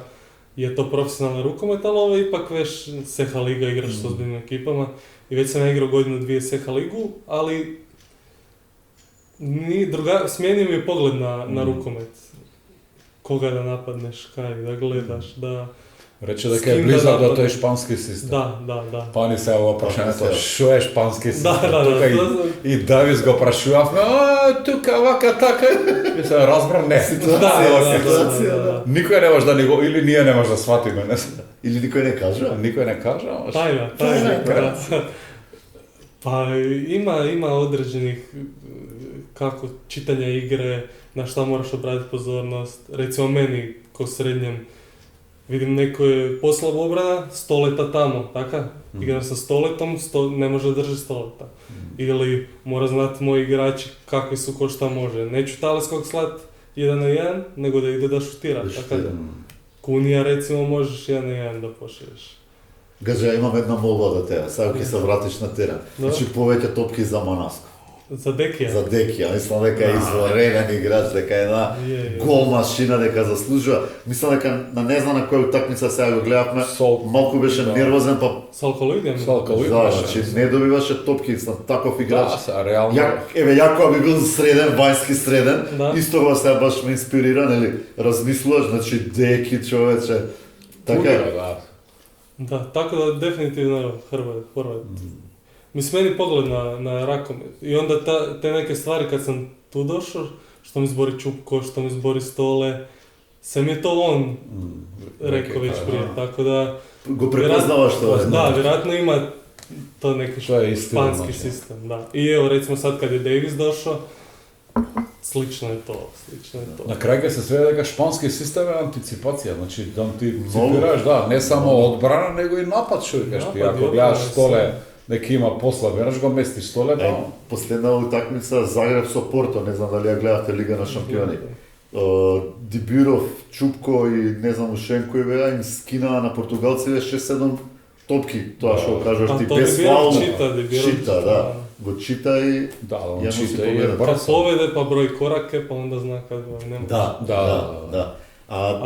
je to profesionalna rukomet, ali ovo je ipak već Seha Liga, igraš s ozbiljnim ekipama. I već sam ja igrao godinu dvije Seha Ligu, ali smijenio mi je pogled na rukomet. Koga da napadneš, kaj, da gledaš, da... Reče da je blizak do to je španski sistem. Da. Pa ni se ovo prašanje to, šo je španski sistem? Da. I Davis go prašujavme, tuka, ovaka, taka, i se razbran, ne. Situacija. Nikoj ne može da nego, ili nije ne može da shvati mene. Ili nikoj ne kaže? Nikoj ne kaže, Tajna. Pa ima određenih, kako, čitanja igre, na šta moraš obratiti pozornost. Recimo meni, ko srednjem, vidim neko je poslao obrana, stoleta tamo, taka? Igram sa stoletom, ne može držati stoleta. Ili mora znati moji igrači kakvi su, ko šta može. Neću Taleskog slat 1 na 1, nego da ide da šutira. Kunija recimo možeš 1 na 1 da pošliješ. Gaže, ja imam jedna molba do tebe, sad ki se vratiš na teren. Znači poveča topki za Manasko. Za Dekija? Za Dekija, mislim дека je izvanredan igrač, дека е една гол машина, дека заслужува. Мислам дека не знам на која утакмица сега го гледавме, малку беше нервозен, па... Салкалоиден? Да, значи не добиваше топки, сам таков играч. Да, реално. Ја кога би бил среден, вајски среден, исто го сега баш ме инспирира, нели, размислуваш, значи Деки човече, така е. Да, tako da definitivno Horvat. Mislim, meni pogled na rakomet. I onda te neke stvari kad sam tu došao, što mi zbori Čupko, što mi zbori Stole, sam je to on rekao već prije, tako da... Go prepoznava što je. Da, vjerojatno ima to neki španski sistem, da. I evo, recimo sad kad je Davis došao, slično je to. Na kraju kad se svede дека španski sistem je anticipacija, znači da anticipiraš, da, ne samo odbrana, nego i napad šujkaš ti. Ako gledaš Stole, neki ima posla, veraš го местиш Столе, да. Последна утакмица Загреб со Порто, не знам дали ја гледате Лига на шампиони. Дибиров, Чупко и не знам ушен кој беа, им скинаа на португалците 6-7 топки, тоа што кажеш ти без фаул. Чита, да. Го чита и он чита и брз. Поведе па број кораке, па онда зна каде нема. Да.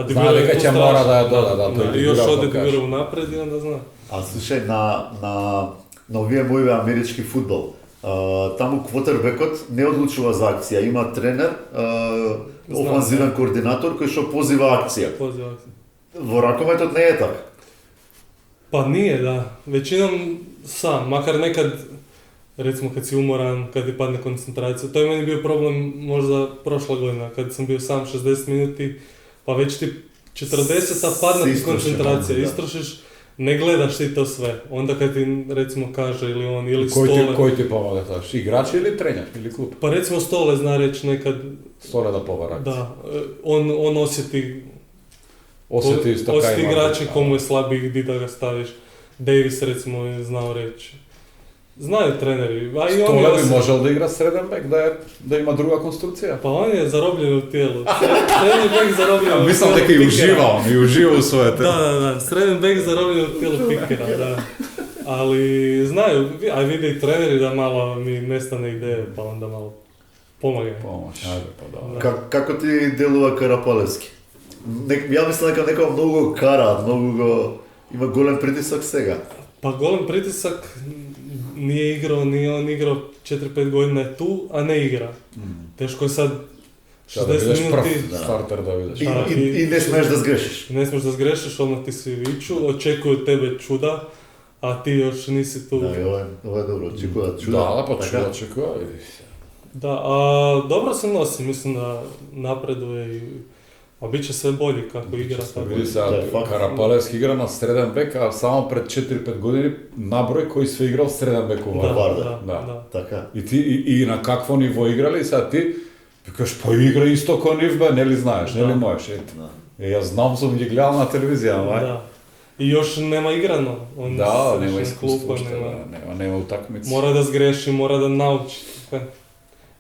Знае дека ќе мора да ја дода, и još оде Дибиров напред и онда зна. А слушај, на овие моје амерички фудбал, таму квотербекот не одлучува за акција, има тренер, офанзивен координатор кој што позива акција. Во ракометот не е така. Pa nije, da. Većinom sam, makar nekad, recimo kad si umoran, kad ti padne koncentracija. To je meni bio problem možda prošla godina, kad sam bio sam 60 minuti, pa već ti 40-a padne ti koncentracija, istrošiš, ne gledaš ti to sve. Onda kad ti recimo kaže ili on, ili Stole... Koji ti pomaga taš? Igrač ili trener, ili klub? Pa recimo Stole zna reći nekad... Stole da povara akciju. Da, on osjeti Osjeti igrače komu je slabiji, gdje da ga staviš. Davis recimo je znao reći. Znaju treneri. Stole bi možel da igra sredan bek, da ima druga konstrukcija? Pa on je zarobljen u tijelu. Srednji bek zarobljen u tijelu. Mislim da je i uživao u svoje tijelo. Da. Srednji bek zarobljen u tijelu pikera, da. Ali znaju, a vide i treneri da malo mi nestane ideje, pa onda malo pomagaju. Kako ti delува Карапалевски? Ja mislim da neko mnogo kara, ima golem pritisak сега. Pa golem pritisak nije on igrao 4-5 godina je tu, a ne igra. Teško je sad Šta da budeš 60 prv minuti. starter da vidiš. I ne smiješ da zgrešiš. Ne smiješ da zgrešiš, odmah ti svi viču, očekuju od tebe čuda, a ti još nisi tu. Da, i ovo je dobro, očekuva čuda. Da, pa Така. čuda. Da, a dobro se nosi, mislim da napreduje i a bit će sve bolji kako igra. Tako. Vidi Da sad, je fakt. Karapalevski igra na sredan bek, a samo pred 4-5 godini nabroj koji sve igrao sredan bek u Da, Vardaru. Varda. da. Така. I ti, i na kakvo nivo igrali, sad ti, kažeš, pa igra isto ko Nivbe, ne li znaš, ne li Da. možeš, eto. Да. Ja znam, sam gdje gledal na televizijama, Da. I još nema igrano. On Da, se nema više iskustva, klupa, što nema utakmice. Mora da zgreši, mora da nauči.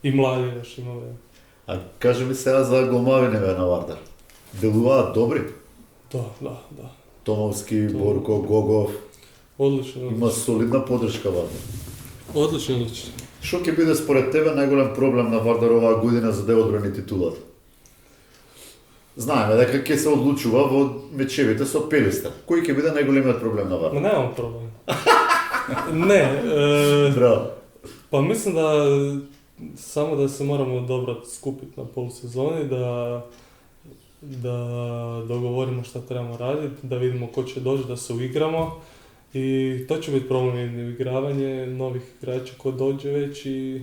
I mladi još ima vreme. А кажи ми сега за голмавине на Вардар. Делуваат добри? Da. Томовски, Борко, Гогов. Odlično. Има солидна подршка Вардар. Odlično. Што ќе биде според тебе најголем проблем на Вардар оваа година за да одбрани титулата? Знаеме дека ќе се одлучува во мечевите со Пелистер. Кој ќе биде најголемиот проблем на Ma Вардар? nemam problem. Ne, Браво. pa mislim da samo da se moramo dobro skupiti na polusezoni, da dogovorimo šta trebamo raditi, da vidimo ko će doći, da se uigramo i to će biti problem, uigravanje novih igrača ko dođe već i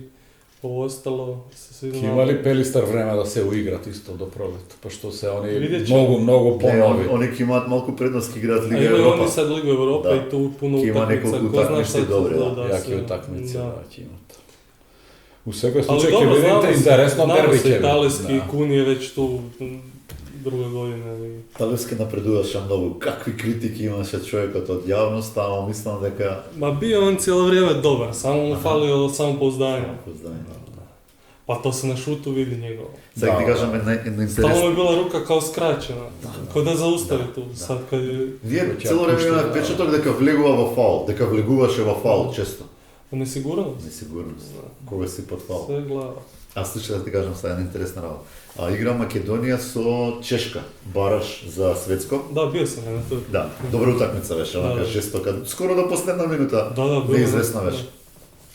ovo ostalo se svi Ima li Pelistar vreme da se uigrat isto do proleta? Pa što se oni Vidjet ćemo. mnogo Не, ponovi. они ќе имаат малку предност ќе играат A Лига imaju Европа. oni sad Ligu Evrope Da. i tu puno Ima utakmica, nekoliko ko zna utakmice šta će dobre, to Jaki se- utakmice da. da će imati. U svega Ali slučaju će dobro, biti interesno znamo derbi se, će biti. Italijski Da. kun je već tu druga godina. I... Талевски напредуваше многу. Какви критики имаше човекот од јавноста, ама мислам дека Ma bio on cijelo vrijeme dobar, samo mu falio samopouzdanja. Pa to se na šutu vidi njegovo. Сега Да, ти кажам една Stalno интересна. je bila ruka kao skraćena, kao da zaustavi tu, sad kad je... Ние Ќе цело време пушти, имаме да. впечаток дека влегува во фаул, дека влегуваше во фаул често. Nesigurnost, Несигурност. Кога си под фаул. sve glava. Аз слушай да ти кажам сега една интересна работа. Игра Македонија со Чешка, бараш за светско. Da, bio sam ja na to. Да, добра утакмица беше, онака Да. жестока. Скоро до последна минута. Da, bilo. Неизвестно беше.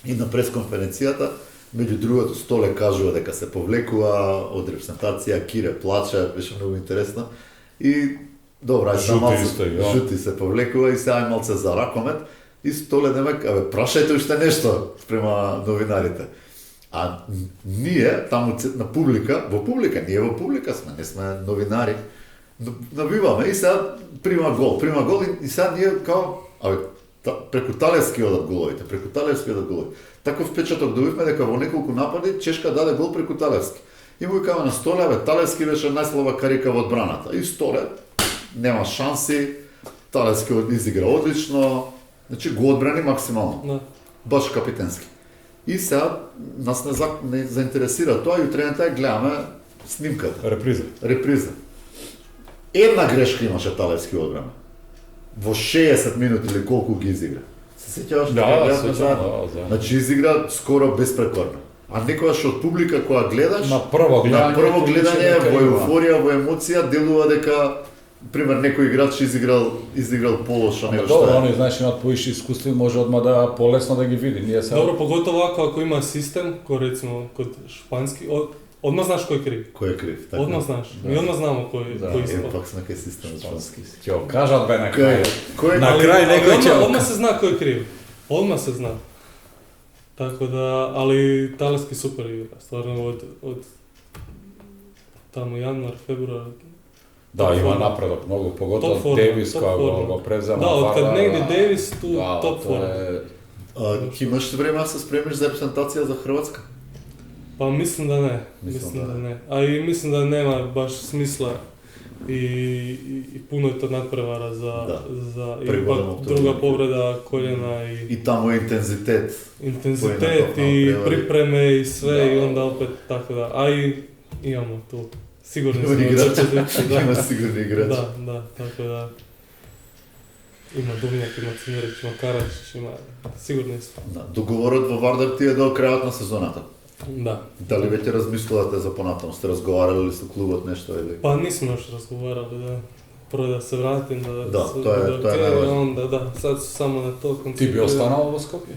И на пресконференцијата, меѓу другото, Столе кажува дека се повлекува од репрезентација, Кире плаче, беше многу интересно. И добра, ајде Жути малце, исто, ја. Жути се повлекува и сега малце за ракомет. И Столе демек, прашајте уште нешто спрема новинарите. А ние, таму на публика, во публика, ние во публика сме, не сме новинари, набиваме и сега прима гол и сега ние као, преку талевски одат головите, Таков впечаток добивме дека во неколку напади Чешка даде гол преку Талевски. И му викаме на Столе, Талевски беше најслаба карика во одбраната. И Столе нема шанси, Талевски изигра одлично, значи го одбрани максимално. Da. Баш капитенски. И сега нас не заинтересира тоа и утрената ја гледаме снимката, реприза. Една грешка имаше Талевски одбрана. Во 60 минути или колку ги изигра. Се сеќаваш Да, гледавме сеќавам, заедно? да. Значи изигра скоро безпрекорно. А некогаш од публика која гледаш, На прво гледање, прво гледање нека во има. еуфорија, во емоција делува дека пример некој играч изиграл полошо Ама него добро, што е. они знаеш имат поише искуство и може одма да полесно да ги види. Ние сега Dobro, pogotovo ako ima sistem, ko recimo kod španski, odmah znaš ko je kriv. Кој е крив? Така. Odmah znaš. Mi odmah znamo ko je Da. ko je Е, ispao. пак сме кај систем шпански. ќе го кажат бе на Кој крај. кој На Ali- kraj ali neko će... odmah se zna ko je kriv. Odmah se zna. Tako da, ali Talijanski super igra. Stvarno od tamo januar, februar. Да, Топ има форма. напредок многу, поготово Топ форма, Девис топ која форма. го презема. Da, od kad Вардар, negdje да. Davis tu Да, top тоа forma. е- Ќе имаш време да се спремиш за репрезентација за Хрватска? Pa mislim da ne. Mislim Mislim da da ne. A i mislim da nema baš smisla i puno je to nadprevara za i Prigodom ipak optuženja. druga povreda koljena i И таму е интензитет. intenzitet Pojedinačno i prevari. pripreme i sve Da. i onda opet tako da. A i imamo tu. Sigurno Има smo da играч, će doći, има da. сигурни играч. Da, tako da. Ima Duvnjak, ima Cimerić, има Karadžić, ima sigurno isto. Да, договорот во Вардар ти е до крајот на сезоната. Da. Дали веќе размислувате за понатаму? Сте разговарали ли со клубот нешто или? Pa nismo još razgovarali da prvo da se vratim, da Da, se to je bude okej, najvažnije. onda da, sad su samo na to Ти би koncentrirani. останал во Скопје?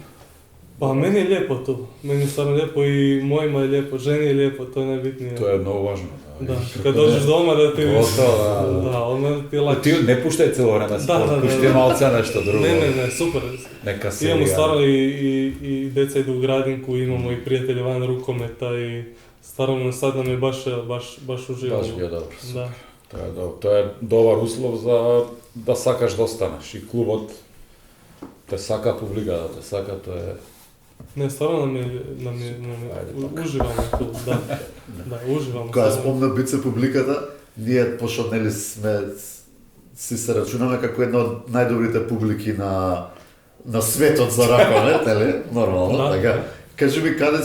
Pa meni je lijepo tu, meni je stvarno lijepo i mojima je lijepo, ženi je lijepo, to je najbitnije. To je mnogo važno. Da, kad dođeš doma da ti... Gotovo, da. Da, onda ti je lakše. Ti ne puštaj cijelo vreme sport, puštaj malce nešto drugo. Ne, super. Neka serija. Imamo stvarno i deca idu u gradinku, imamo i prijatelje van rukometa i stvarno sad nam je baš uživamo. Baš bio dobro. Da. To je dobar uslov za da sakaš da ostaneš i klub od te saka publika, da te saka, to je... Ne, stvarno nam je uživamo tu, da, uživamo. Кога спомна бице публиката, ние пошто нели сме си се рачунаме како една од најдобрите публики на светот за раковет, нели? Нормално, Да. така. Кажи ми каде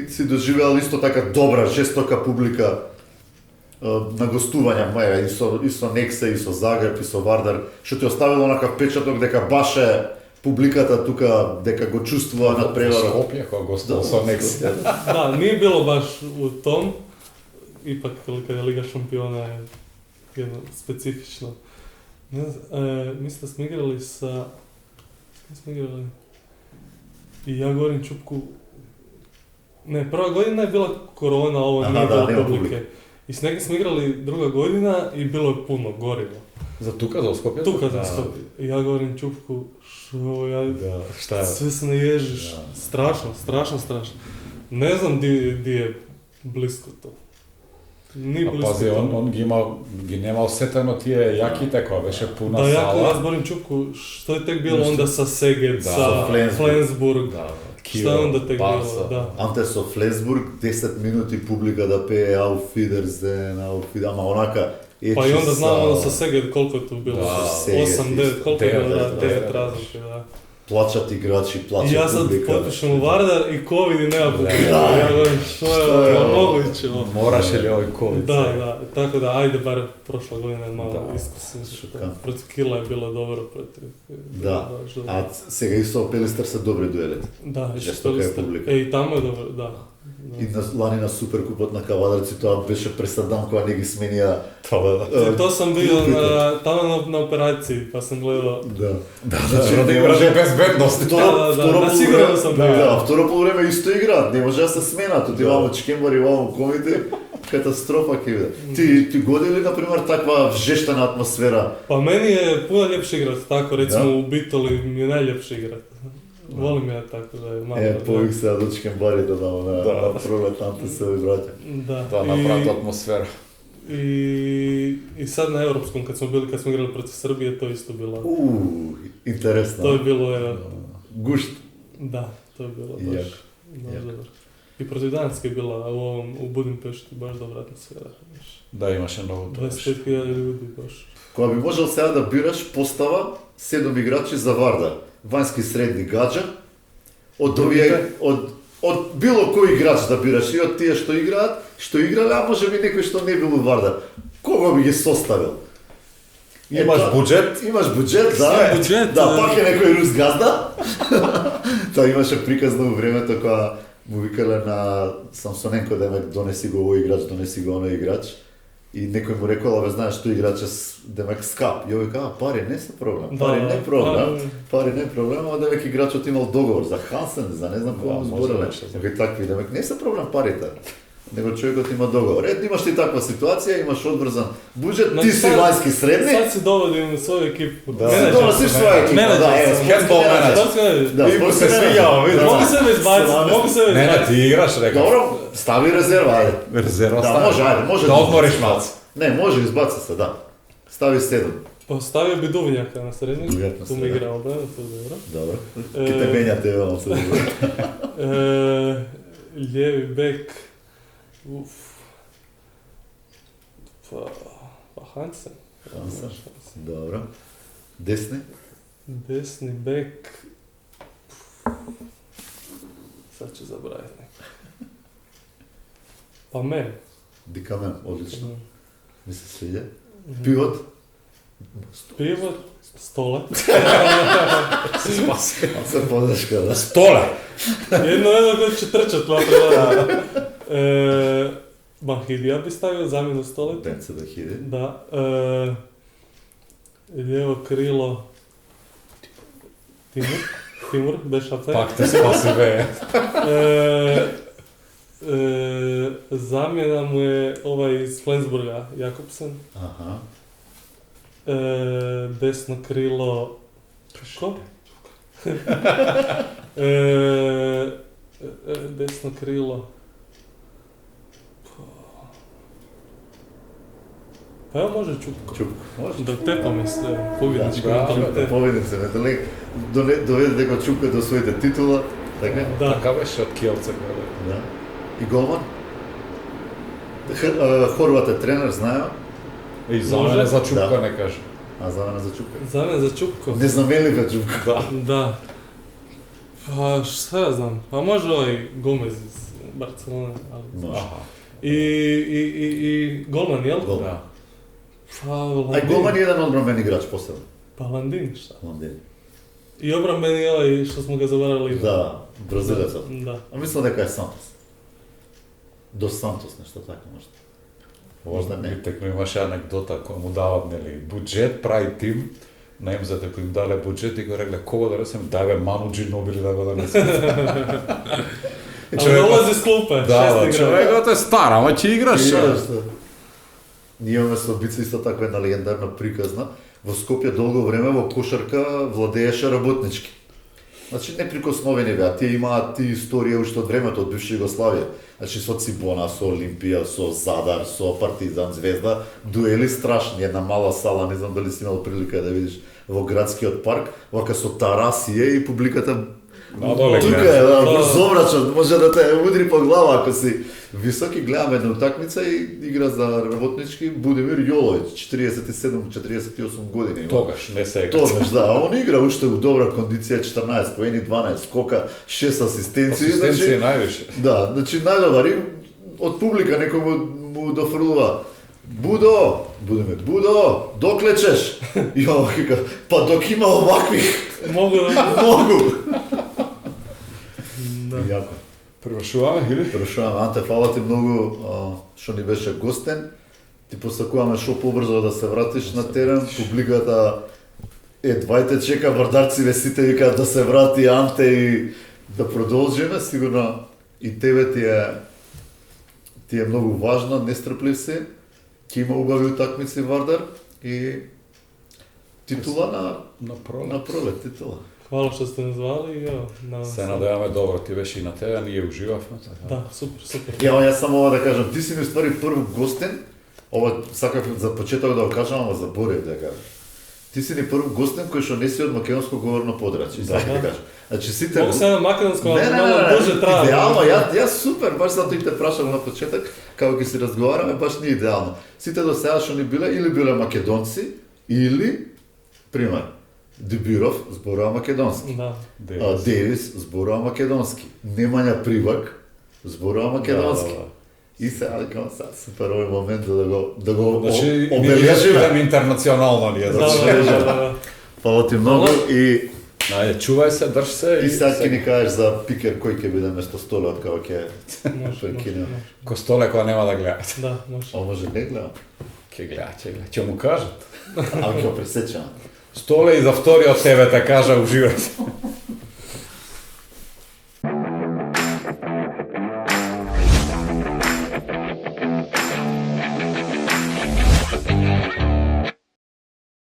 си доживеал исто така добра, жестока публика на гостувања, и со Нексе, и со Загреб, и со Вардар, што ти оставило онакав печаток дека баш е публиката тука, дека го чувствува над преварот. Скопје, кога гостувал со Некси. Da, nije bilo baš u tom, ipak kad je Liga šampiona je jedno specifično. Ne znam, mislim da smo igrali sa... I ja govorim Čupku... Ne, prva godina je bila korona, ovo nije bilo publike. I s nekim smo igrali druga godina i bilo je puno gorivo. За тука, за Скопје? Тука za Skopje. I ja govorim Čupku, Šta je? sve se naježiš. Strašno. Ne znam di je blisko to. Nije A blisko pazi, to. on ги нема осетено тие јаките, која беше пуна Da, ja сала. govorim Čupku, što je tek bilo Nešto. onda sa Szeged, Da, sa Flensburg. Да, Šta je onda tek bilo, da. Анте со Флесбург 10 минути публика да пее Auf Wiedersehen, ама онака Pa i onda znamo ono sa Szeged koliko je tu bilo. Da, Szeged 8-9, koliko je bilo, Devet, da, 9 devet. razlike, da. плачат играчи, плачат I ja sad публика. potpišem u Vardar i COVID i nema publike. Da. Ja govorim, što je ovo moguće? Мораше ли овој ковид? Da, tako da, ajde bar prošla godina je malo Da. iskusim. Šokantno. Protiv Kila je bilo dobro, protiv... Да. baš dobro. А сега и со Пелистер се добри дуелети. Da, Žestoka je Špelister. publika. I tamo je dobro, da. И лани на Суперкупот на Кавадарци тоа беше преседан кога не ги сменија. To sam bio tamo na operaciji, pa sam gledao. Да. Да, Значи, да, не да, може- безбедност. Да, сигурно съм бил. Да, второ полувреме исто играат, не може да се сменат. Од имамо Чкембар, имамо комите, катастрофа ќе биде. Ти годи ли, например, таква жештена атмосфера? Pa meni je puno ljepše igrat, tako recimo Da. u Bitoli mi je najljepše igrat. Volim ja tako da je malo... Повик се до Чкембари да дам на пролет, тамте се ови браќа. Da. Да, направат атмосфера. I sad na Europskom kad smo igrali protiv Srbije, to isto bilo. Интересно. To je bilo, evo, Гушт. da, to je bilo Jak. baš dobro. I protiv Danske je bila u Budimpešti baš dobra atmosfera. Да, имаше многу тоа. 25.000 ljudi baš. Кога би можел сега да бираш постава 7 играчи за Вардар, вањски средни гаджа, од овие од било кој играч да бираш, и од тие што играле, а може би некој што не бил у Вардар. Кого би ги составил? Имаш буџет? Имаш буџет, да. Све буџет, Да, пак е некој рус газда. Тоа имаше приказно во времето кога му викале на Самсоненко да ме донеси го овој играч, донеси го оној играч. И некој му рекол, абе знаеш што играч е демек скап. И овој кажа, пари не се проблем, пари не проблем. Пари не проблем, а демек играчот имал договор за Хансен, за не знам кој му збореле. Некој такви, демек не се проблем парите. Него човекот има договор. Имаш ти таква ситуација, имаш одврзан буџет, ти си вајски средни. Sad si dovodim svoju ekipu. Da. Си донесиш своја екипа, Менеджер да, sam. Хендбол менеджер. Да, И му се спортски свиѓало, менеджер. видиш. Mogu sebe izbaciti, Не, не, ти играш, рекав. Добро, стави резерва, ајде. Резерва Да, стави. може, ајде, може. Да одмориш малце. Не, може, избаци се, да. Стави 7. Postavio bi Duvnjaka na srednji, Duvnjak na tu mi srednji. igra obrana, to je dobro. Dobro. Ке те мењате, евам се. Lijevi bek, pa Hansen. Hansen. Dobro. Десни? Desni bek, sad ću zaboraviti neko. Pa men. Дикамен, одлично. Ми се свиѓа. Пивот? Pivot, Stole. Се подешка, да. Столе! Jedno koje će trčat napred. Mahidija bi stavio zamjenu Stole. Бенце да хиде. Da. Lijevo krilo. Timur. Тимур, беше те. Пак те спаси бе. Замена му е ovaj iz Flensburga, Jakobsen. Аха. Десно крило... Ко? Десно крило... Pa evo može Čupko. Чупко. Може. Да тепаме се победнички Да, менталитет. Победници, доведе дека Чупка до своите титула, така? Да. Така беше од Киелце. Да. И голман? Хорват е тренер, знаеме, И за Може. мене за Чупка Да. не кажа. а за мене за Чупка. За мен за Čupko. Незнаменлив е Чупка. Да. Да. Pa šta ja znam, pa može ovaj Gomez iz Barcelone, ali... Може. Аха. I golman, jel? Голман. Да. Pa Ај голман е еден одбранбен играч последно. Pa Landin, šta? Лондин. I obrambeni ovaj što smo ga zavarali. Да, бразилецот. Da. А мислам дека е Сантос. До Сантос, нешто така може. Можда не. Текно имаше анекдота која му дават нели буџет, прави тим, наемзате кој им дале буџет и го рекле кого да ресем, дај бе Ману Ginobili да го донесем. Ali dolazi s klupe, Да, šest да, igrača. човекот е стар, ама ќе играш. Играш, да. Ние имаме со Бица исто таква една легендарна приказна. Во Скопје долго време во кошарка владееше работнички. Значи неприкосновени беа, тие имаат ти историја уште од времето од бивша Југославија. Значи со Цибона, со Олимпија, со Задар, со Партизан, Звезда, дуели страшни, една мала сала, не знам дали си имал прилика да видиш во градскиот парк, вака со тарасија и публиката Надоле тука гледа. е, да, брзоврачот, може да те удри по глава ако си високи. Гледаме една утакмица и игра за работнички Будимир Јоловиќ, 47-48 години. има. Тогаш, не сега. Тогаш, да, а он игра уште у добра кондиција, 14 поени, 12 скока, 6 асистенции, Асистенција значи, највише. да, значи најдобар и од публика некој му дофрлува. Будо, Будо, докле чеш? И он вика, па док има оваквих, Mogu da... могу. Da. Јако. Превршуваме или? Прошуваме, Анте, фала ти многу што ни беше гостен. Ти посакуваме шо побрзо да се вратиш на терен. Публиката едвајте чека, вардарциве сите викаат да се врати Анте и да продолжиме. Сигурно и тебе ти е многу важно, нестрплив си. Ќе има убави утакмици Вардар и титула На пролет. на пролет титула. Hvala što ste nas zvali i evo, nadam Се надеваме добро, ти беше и на тебе, ние уживавме. така. Da, super, super. Јас само ова да кажам, ти си ми ствари прв гостен, ова сакав за почеток да го кажам, ама заборев да кажам. Ти си ни прв гостен кој што не си од македонско говорно подрачје, сакам да кажам. Значи сите Mogu se na makedonskom, ali Не, malo duže traje. идеално, јас супер, баш затоа и те прашам на почеток, како ќе си разговараме, баш не идеално. Сите до сега што ни биле, или биле македонци, или, пример, Дебиров зборува македонски. Da. Девис зборува македонски. Немања Привак зборува македонски. И сега викам, супер овој момент да го Значи, ние обележиме. идеме интернационално ние. Da, Значи, da. Фала ти многу и ајде, чувај се, држ се. сега ќе ни кажеш за Пикер кој ќе биде место Столе од кога ќе Može, тој može, кине. može. Костоле која нема да гледа. Da, može. А може не гледа, Ќе гледа, ќе му кажат. а ќе го пресечам. Столе и за вториот тебе те кажа уживај се.